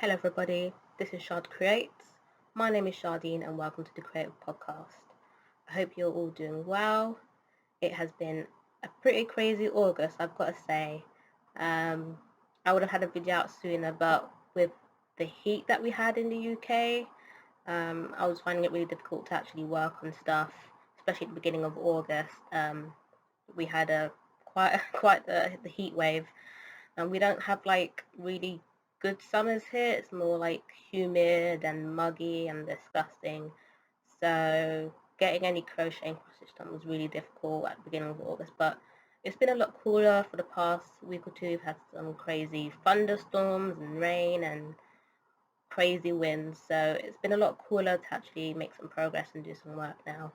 Hello everybody, this is Shard Creates. My name is Shardine and welcome to the Creative Podcast. I hope you're all doing well. It has been a pretty crazy August, I've got to say. I would have had a video out sooner, but with the heat that we had in the UK, I was finding it really difficult to actually work on stuff, especially at the beginning of August. We had quite the heat wave, and we don't have like really good summers here. It's more like humid and muggy and disgusting. So getting any crocheting cross-stitch done was really difficult at the beginning of August, but it's been a lot cooler for the past week or two. We've had some crazy thunderstorms and rain and crazy winds, so it's been a lot cooler to actually make some progress and do some work now.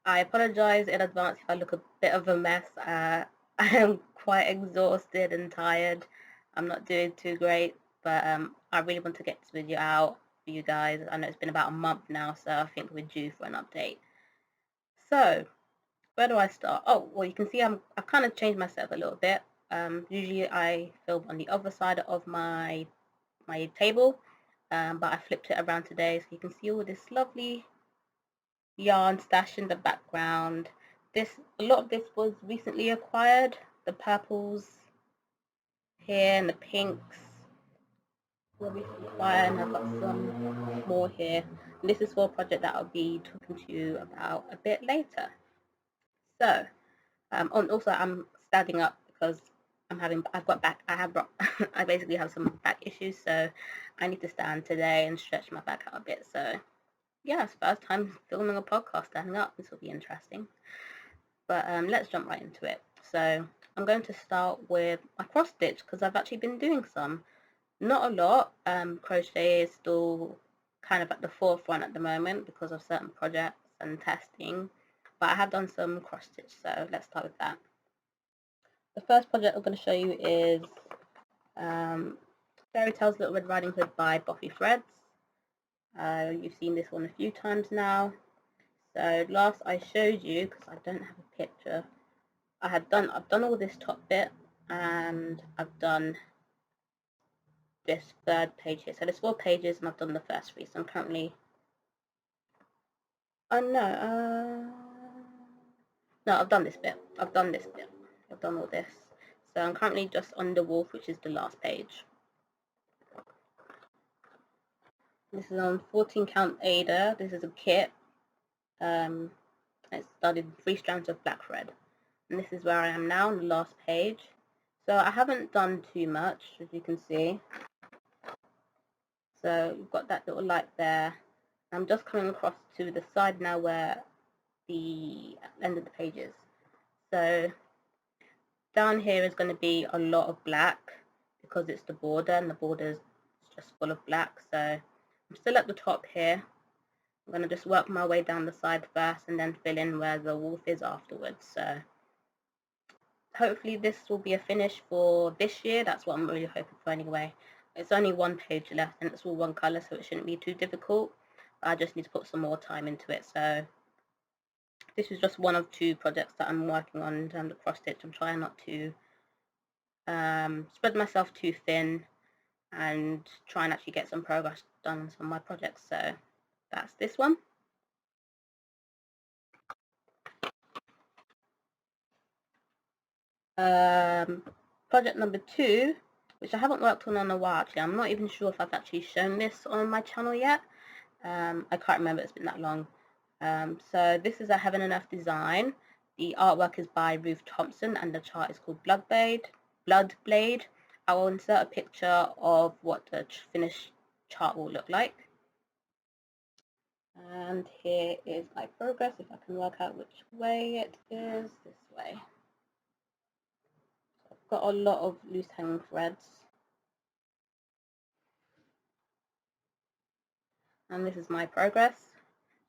I apologize in advance if I look a bit of a mess. I am quite exhausted and tired. I'm not doing too great, but I really want to get this video out for you guys. I know it's been about a month now, so I think we're due for an update. So, where do I start? Oh, well, you can see I've kind of changed myself a little bit. Usually I film on the other side of my table, but I flipped it around today, so you can see all this lovely yarn stashed in the background. A lot of this was recently acquired. The purples here and the pinks were recently acquired, and I've got some more here. And this is for a project that I'll be talking to you about a bit later. So, also I'm standing up because I basically have some back issues, so I need to stand today and stretch my back out a bit. So yeah, it's first time filming a podcast standing up. This will be interesting. But let's jump right into it. So I'm going to start with my cross stitch because I've actually been doing some. Not a lot. Crochet is still kind of at the forefront at the moment because of certain projects and testing. But I have done some cross stitch, so let's start with that. The first project I'm going to show you is Fairy Tales Little Red Riding Hood by Buffy Threads. You've seen this one a few times now. So last I showed you, because I don't have a picture, I've done all this top bit, and I've done this third page here. So there's 4 pages, and I've done the first 3. So I'm currently, no, I've done this bit. I've done all this. So I'm currently just on the wolf, which is the last page. This is on 14 count Ada. This is a kit. It started 3 strands of black thread, and this is where I am now on the last page. So I haven't done too much, as you can see. So you've got that little light there. I'm just coming across to the side now where the end of the page is. So down here is going to be a lot of black because it's the border, and the border is just full of black. So I'm still at the top here. I'm going to just work my way down the side first and then fill in where the wolf is afterwards. So hopefully this will be a finish for this year. That's what I'm really hoping for anyway. It's only 1 page left and it's all one colour, so it shouldn't be too difficult. I just need to put some more time into it. So this is just one of 2 projects that I'm working on in terms of cross stitch. I'm trying not to spread myself too thin and try and actually get some progress done on some of my projects. So that's this one. Project number 2, which I haven't worked on a while actually. I'm not even sure if I've actually shown this on my channel yet. I can't remember, it's been that long. So this is a Heaven and Earth design. The artwork is by Ruth Thompson and the chart is called Bloodblade. I will insert a picture of what the finished chart will look like. And here is my progress, if I can work out which way it is. This way. So I've got a lot of loose hanging threads. And this is my progress.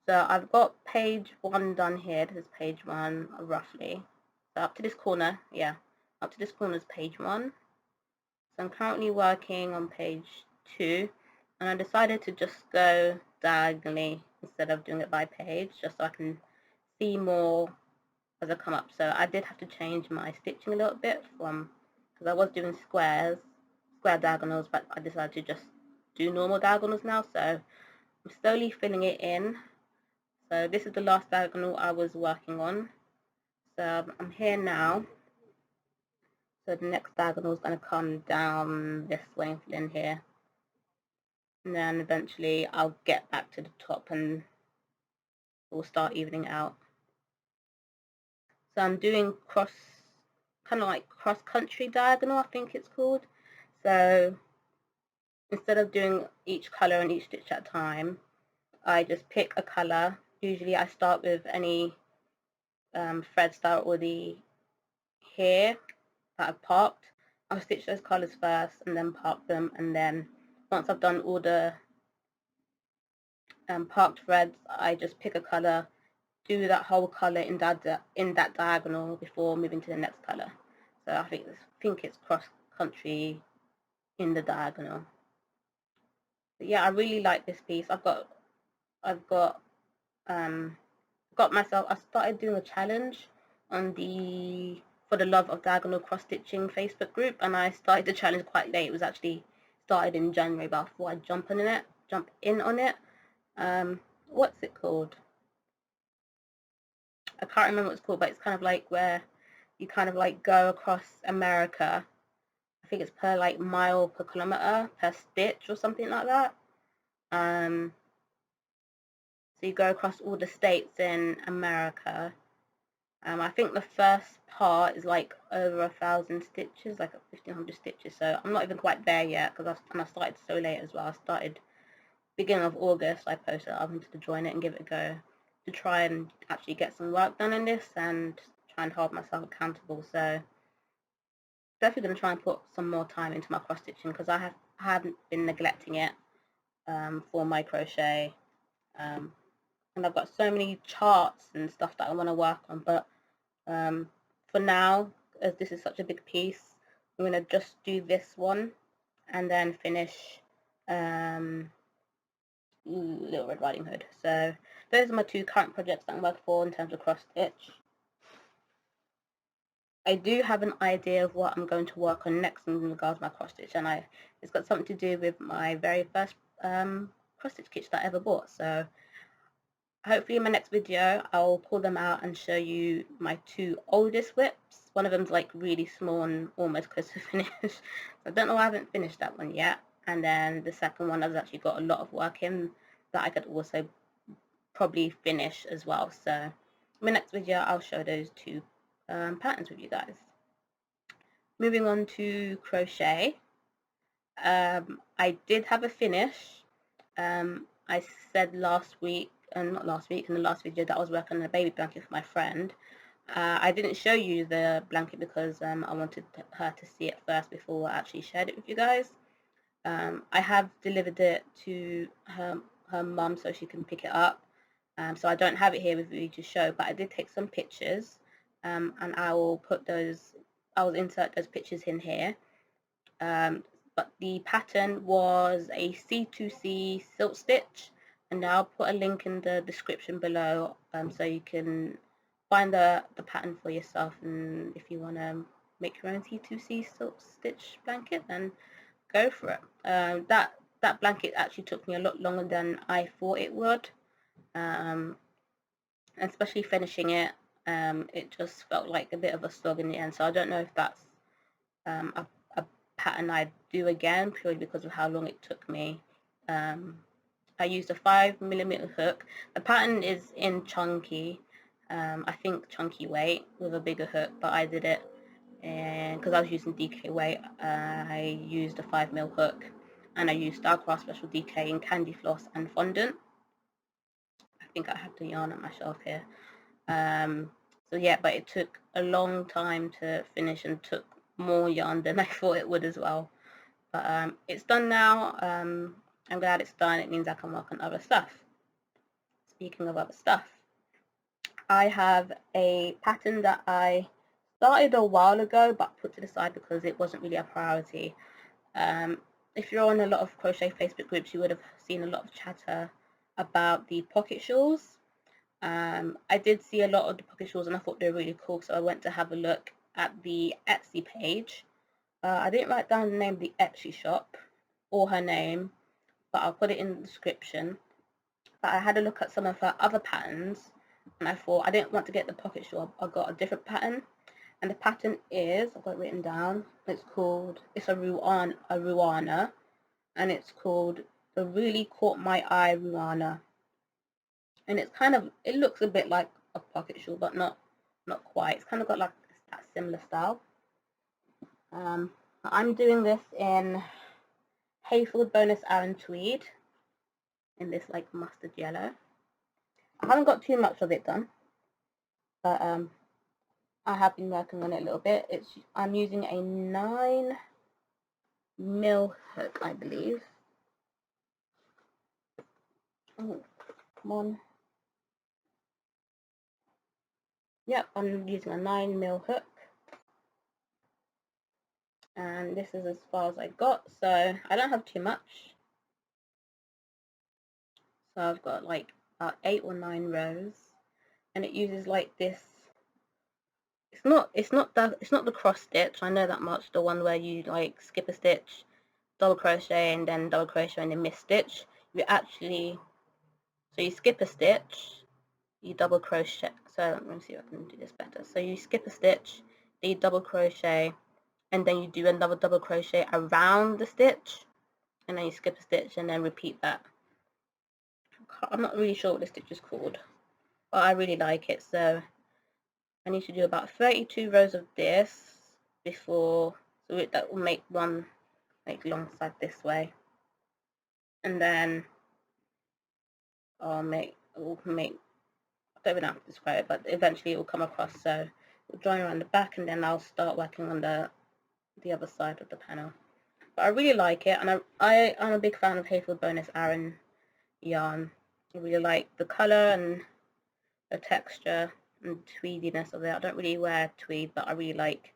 So I've got page 1 done here. This is page 1 roughly. So up to this corner, up to this corner is page 1. So I'm currently working on page 2, and I decided to just go diagonally instead of doing it by page, just so I can see more as I come up. So I did have to change my stitching a little bit because I was doing squares square diagonals, but I decided to just do normal diagonals now, so I'm slowly filling it in. So this is the last diagonal I was working on, so I'm here now. So the next diagonal is going to come down this way and fill in here, and then eventually I'll get back to the top and we'll start evening out. So I'm doing kind of like cross-country diagonal, I think it's called. So instead of doing each color and each stitch at a time, I just pick a color. Usually I start with any threads that are already here that I've parked. I'll stitch those colors first and then park them, and then once I've done all the parked threads, I just pick a color, do that whole color in that diagonal before moving to the next color. So I think it's cross country in the diagonal. But yeah, I really like this piece. I started doing a challenge on the For the Love of Diagonal Cross Stitching Facebook group, and I started the challenge quite late. It was actually started in January, but I thought I'd jump in on it. What's it called? I can't remember what it's called, but it's kind of like where you kind of like go across America. I think it's per like mile per kilometer per stitch or something like that. So you go across all the states in America. I think the first part is like over 1,000 stitches, like 1,500 stitches. So I'm not even quite there yet because I started so late as well. I started beginning of August. I posted I wanted to join it and give it a go to try and actually get some work done in this and try and hold myself accountable. So definitely going to try and put some more time into my cross stitching because I haven't been neglecting it for my crochet, and I've got so many charts and stuff that I want to work on, but for now, as this is such a big piece, I'm going to just do this one and then finish Little Red Riding Hood. So those are my two current projects that I'm working for in terms of cross stitch. I do have an idea of what I'm going to work on next in regards to my cross stitch, and it's got something to do with my very first cross stitch kits that I ever bought. So hopefully in my next video I'll pull them out and show you my two oldest whips. One of them's like really small and almost close to finish. So I don't know why I haven't finished that one yet. And then the second one has actually got a lot of work in that I could also probably finish as well. So in my next video I'll show those two patterns with you guys. Moving on to crochet. I did have a finish. I said last week, and not last week, in the last video that I was working on a baby blanket for my friend. I didn't show you the blanket because I wanted her to see it first before I actually shared it with you guys. I have delivered it to her mum so she can pick it up. So I don't have it here with me to show, but I did take some pictures, and I will insert those pictures in here. But the pattern was a C2C Silt stitch, and I'll put a link in the description below so you can find the pattern for yourself, and if you want to make your own C2C Silt stitch blanket, then go for it. That blanket actually took me a lot longer than I thought it would, especially finishing it. It just felt like a bit of a slog in the end, so I don't know if that's a pattern I'd do again purely because of how long it took me. I used a 5mm hook. The pattern is in chunky, I think chunky weight with a bigger hook, but I did it, and because I was using DK weight, I used a 5mm hook, and I used Stylecraft Special DK in Candy Floss and Fondant. I think I have the yarn on my shelf here. So yeah, but it took a long time to finish and took more yarn than I thought it would as well. But it's done now. I'm glad it's done. It means I can work on other stuff. Speaking of other stuff, I have a pattern that I started a while ago but put to the side because it wasn't really a priority. If you're on a lot of crochet Facebook groups, you would have seen a lot of chatter about the pocket shawls. I did see a lot of the pocket shawls and I thought they were really cool, so I went to have a look at the Etsy page. I didn't write down the name of the Etsy shop or her name, but I'll put it in the description. But I had a look at some of her other patterns, and I thought I didn't want to get the pocket shawl. I got a different pattern, and the pattern is, I've got it written down, it's a Ruana, and it's called the Really Caught My Eye Ruana. And it looks a bit like a pocket shawl, but not quite. It's kind of got like that similar style. I'm doing this in Hayfield Bonus Aran Tweed in this like mustard yellow. I haven't got too much of it done, but I have been working on it a little bit. I'm using a 9mm hook, I believe. Oh, come on. Yep, I'm using a 9mm hook. And this is as far as I got, so I don't have too much. So I've got like about 8 or 9 rows, and it uses like this. It's not the cross stitch. I know that much. The one where you like skip a stitch, double crochet, and then double crochet and then miss stitch. So you skip a stitch, you double crochet. So let me see if I can do this better. So you skip a stitch, then you double crochet, and then you do another double crochet around the stitch, and then you skip a stitch and then repeat that. I'm not really sure what the stitch is called, but I really like it. So I need to do about 32 rows of this before, so that will make one like long side this way, and then I don't even know how to describe it, but eventually it will come across. So we'll join around the back, and then I'll start working on the other side of the panel. But I really like it, and I'm a big fan of Hayfield Bonus Aran yarn. I really like the colour and the texture and tweediness of it. I don't really wear tweed, but I really like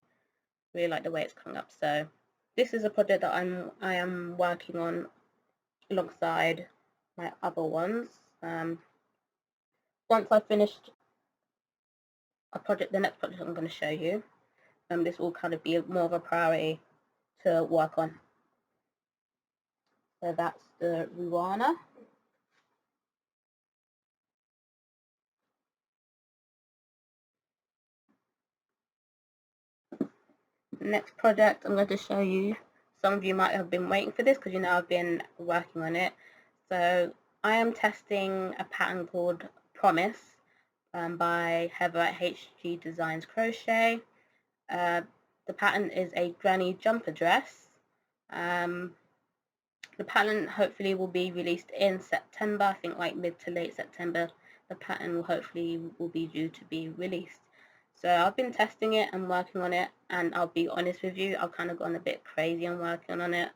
the way it's coming up. So this is a project that I am working on alongside my other ones. Once I've finished the next project I'm going to show you, this will kind of be more of a priority to work on. So that's the Ruana. Next project I'm going to show you, some of you might have been waiting for this because you know I've been working on it. So I am testing a pattern called Promise by Heather at HG Designs Crochet. The pattern is a granny jumper dress. The pattern hopefully will be released in September, I think like mid to late September. The pattern will hopefully be due to be released. So I've been testing it and working on it, and I'll be honest with you, I've kind of gone a bit crazy on working on it.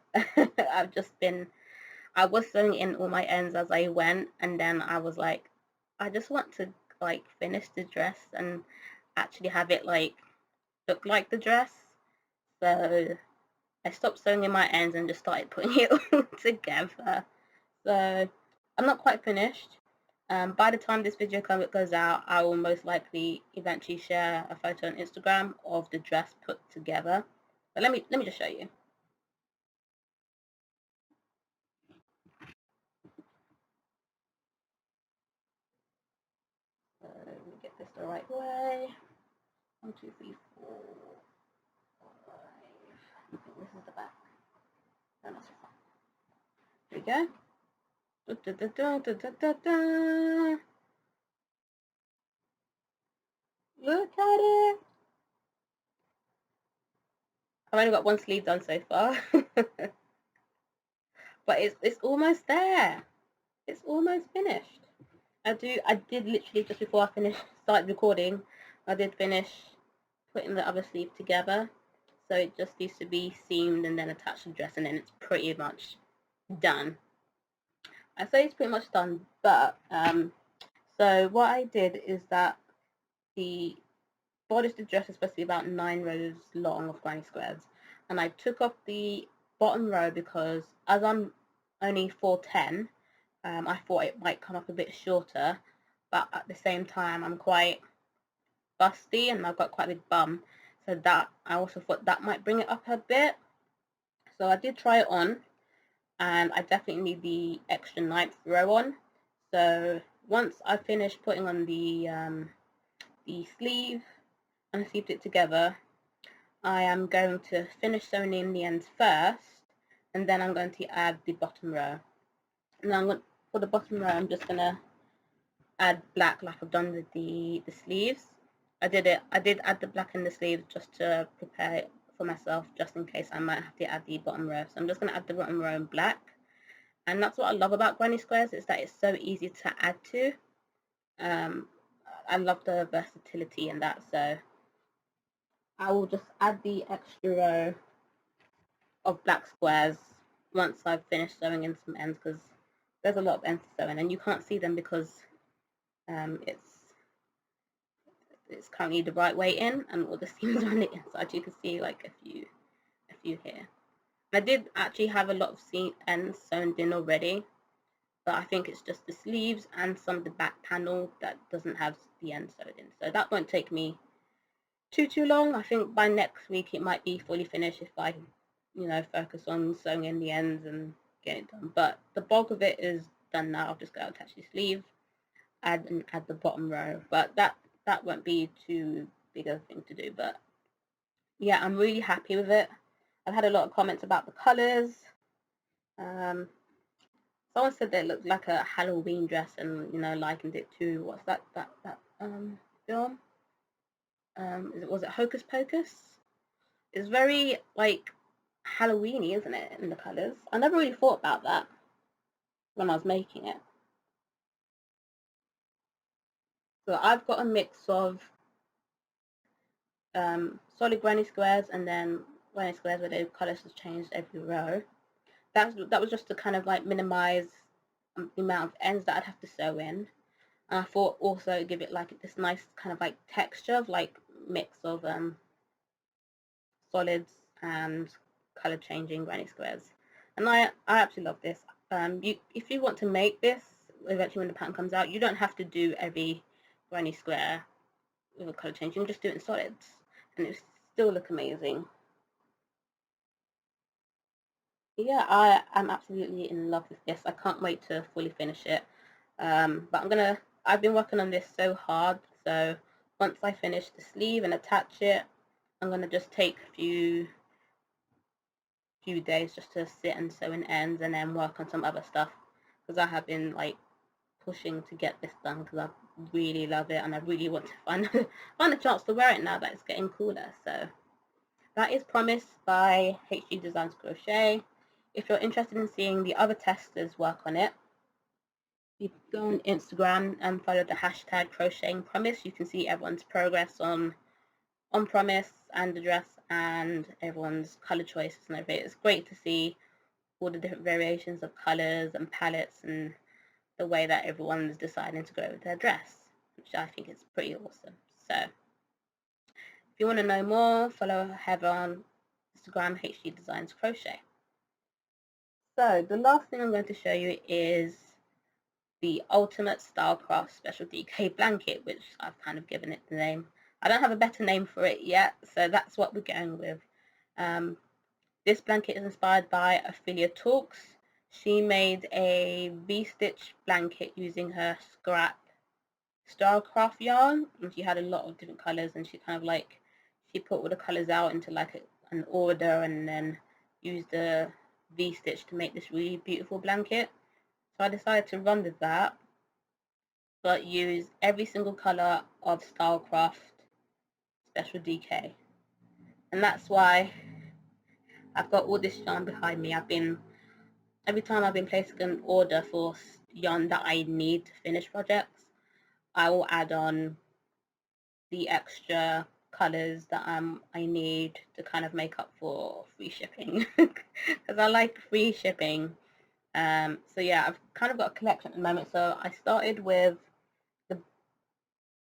I was sewing in all my ends as I went, and then I was like, I just want to like finish the dress and actually have it like look like the dress. So I stopped sewing in my ends and just started putting it all together. So I'm not quite finished. By the time this video goes out, I will most likely eventually share a photo on Instagram of the dress put together. But let me just show you. Let me get this the right way. 1, 2, 3, 4, 5. I think this is the back. No, that's fine. Here we go. Da, da, da, da, da, da, da. Look at it. I've only got one sleeve done so far. But it's almost there. It's almost finished. I did literally just before I started recording, I did finish putting the other sleeve together. So it just needs to be seamed and then attached to the dress, and then it's pretty much done. I say it's pretty much done, but so what I did is that the bodice of the dress is supposed to be about 9 rows long of granny squares, and I took off the bottom row because as I'm only 4'10", I thought it might come up a bit shorter, but at the same time I'm quite busty and I've got quite a big bum, so that I also thought that might bring it up a bit. So I did try it on, and I definitely need the extra 9th row on. So once I finish putting on the sleeve and seeped it together, I am going to finish sewing in the ends first, and then I'm going to add the bottom row. And I'm going, for the bottom row, I'm just gonna add black like I've done with the sleeves. I did add the black in the sleeves just to prepare it for myself, just in case I might have to add the bottom row. So I'm just gonna add the bottom row in black. And that's what I love about granny squares, is that it's so easy to add to. I love the versatility in that, so I will just add the extra row of black squares once I've finished sewing in some ends, because there's a lot of ends to sew in, and you can't see them because it's currently the right way in, and all the seams are on the inside. You can see like a few here. I did actually have a lot of seam ends sewn in already, but I think it's just the sleeves and some of the back panel that doesn't have the ends sewed in. So that won't take me too long. I think by next week it might be fully finished if I, focus on sewing in the ends and getting it done. But the bulk of it is done now. I've just got to attach the sleeve, add the bottom row. But that won't be too big of a thing to do. But yeah, I'm really happy with it. I've had a lot of comments about the colours. Someone said that it looked like a Halloween dress, and likened it to, what's that film? Was it Hocus Pocus? It's very like Halloweeny, isn't it, in the colours? I never really thought about that when I was making it. So I've got a mix of solid granny squares and then granny squares where the colours has changed every row. That was just to kind of like minimize the amount of ends that I'd have to sew in. And I thought also give it like this nice kind of like texture of like mix of solids and color changing granny squares. And I absolutely love this. If you want to make this eventually when the pattern comes out, you don't have to do every granny square with a color change. You can just do it in solids, and it still look amazing. Yeah, I am absolutely in love with this. I can't wait to fully finish it. But I've been working on this so hard, so once I finish the sleeve and attach it, I'm gonna just take a few days just to sit and sew in ends and then work on some other stuff, because I have been like pushing to get this done because I really love it and I really want to find a chance to wear it now that it's getting cooler. So that is Promise by HG Designs Crochet. If you're interested in seeing the other testers work on it, you can go on Instagram and follow the hashtag Crocheting Promise. You can see everyone's progress on Promise and the dress and everyone's color choices and everything. It's great to see all the different variations of colors and palettes and the way that everyone's deciding to go with their dress, which I think is pretty awesome. So if you want to know more, follow Heather on Instagram, HG Designs Crochet. So the last thing I'm going to show you is the Ultimate Stylecraft Special DK blanket, which I've kind of given it the name. I don't have a better name for it yet, so that's what we're going with. This blanket is inspired by Ophelia Talks. She made a V-stitch blanket using her scrap Stylecraft yarn, and she had a lot of different colours, and she kind of like, she put all the colours out into like an order and then used the V-stitch to make this really beautiful blanket. So I decided to run with that, but use every single colour of Stylecraft Special DK. And that's why I've got all this yarn behind me. Every time I've been placing an order for yarn that I need to finish projects, I will add on the extra colours that I need to kind of make up for free shipping, because I like free shipping. So yeah, I've kind of got a collection at the moment. So I started with the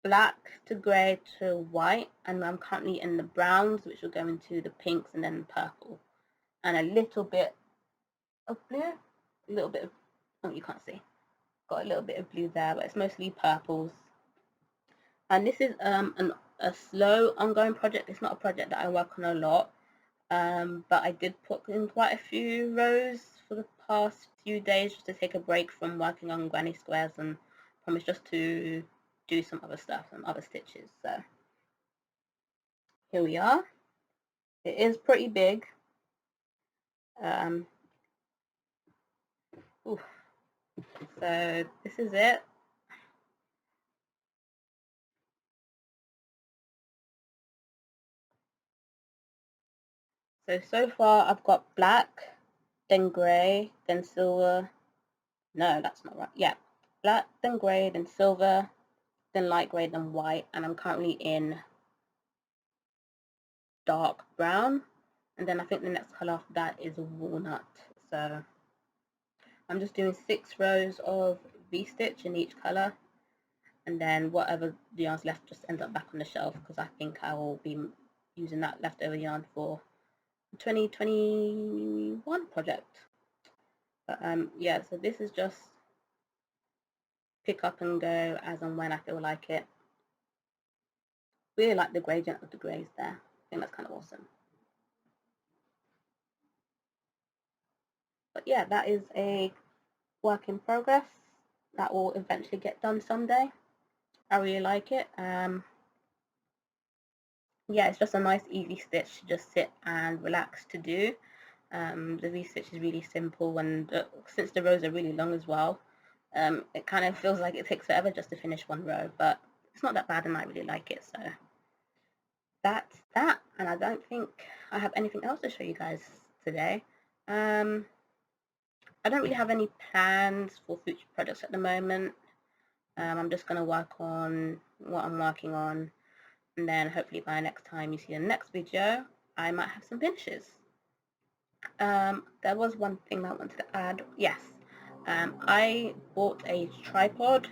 black to grey to white, and I'm currently in the browns, which will go into the pinks and then purple, and a little bit of blue, a little bit of, oh, you can't see, got a little bit of blue there, but it's mostly purples. And this is a slow ongoing project. It's not a project that I work on a lot, but I did put in quite a few rows for the past few days just to take a break from working on granny squares, and promise just to do some other stuff, some other stitches. So here we are. It is pretty big. So this is it. So far I've got black, then grey, then silver. No, that's not right. Yeah, black, then grey, then silver, then light grey, then white, and I'm currently in dark brown. And then I think the next colour after that is walnut. So I'm just doing 6 rows of V-stitch in each colour, and then whatever the yarn's left just ends up back on the shelf, because I think I will be using that leftover yarn for 2021 project. But yeah, so this is just pick up and go as and when I feel like it. Really like the gradient of the greys there. I think that's kind of awesome. But yeah, that is a work in progress that will eventually get done someday. I really like it. Yeah, it's just a nice easy stitch to just sit and relax to do. The V-stitch is really simple, and since the rows are really long as well, it kind of feels like it takes forever just to finish one row, but it's not that bad and I really like it. So that's that, and I don't think I have anything else to show you guys today. I don't really have any plans for future projects at the moment. I'm just going to work on what I'm working on, and then hopefully by next time you see the next video, I might have some finishes. There was one thing that I wanted to add. Yes, I bought a tripod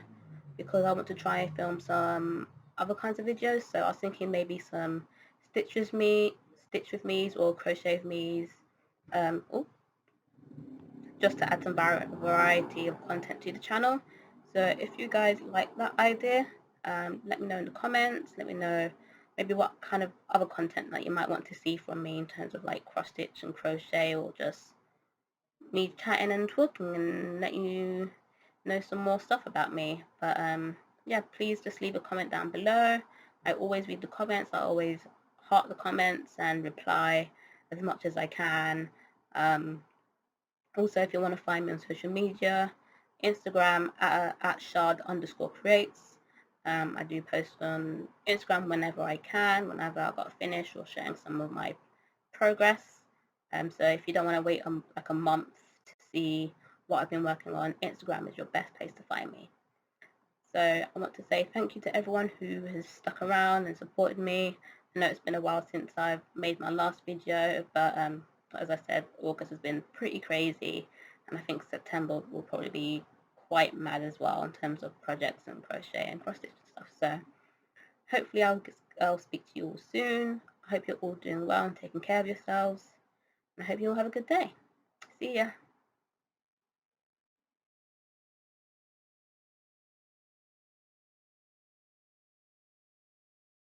because I want to try and film some other kinds of videos. So I was thinking maybe some stitch with me's or crochet with me's. Just to add some variety of content to the channel. So if you guys like that idea, let me know in the comments. Let me know maybe what kind of other content that you might want to see from me in terms of like cross stitch and crochet, or just me chatting and talking and let you know some more stuff about me. But yeah, please just leave a comment down below. I always read the comments. I always heart the comments and reply as much as I can. Also, if you want to find me on social media, Instagram at shard_creates. I do post on Instagram whenever I can, whenever I got a finish or sharing some of my progress. So if you don't want to wait like a month to see what I've been working on, Instagram is your best place to find me. So I want to say thank you to everyone who has stuck around and supported me. I know it's been a while since I've made my last video, but as I said, August has been pretty crazy, and I think September will probably be quite mad as well in terms of projects and crochet and cross stitch and stuff. So hopefully I'll speak to you all soon. I hope you're all doing well and taking care of yourselves, and I hope you all have a good day. See ya.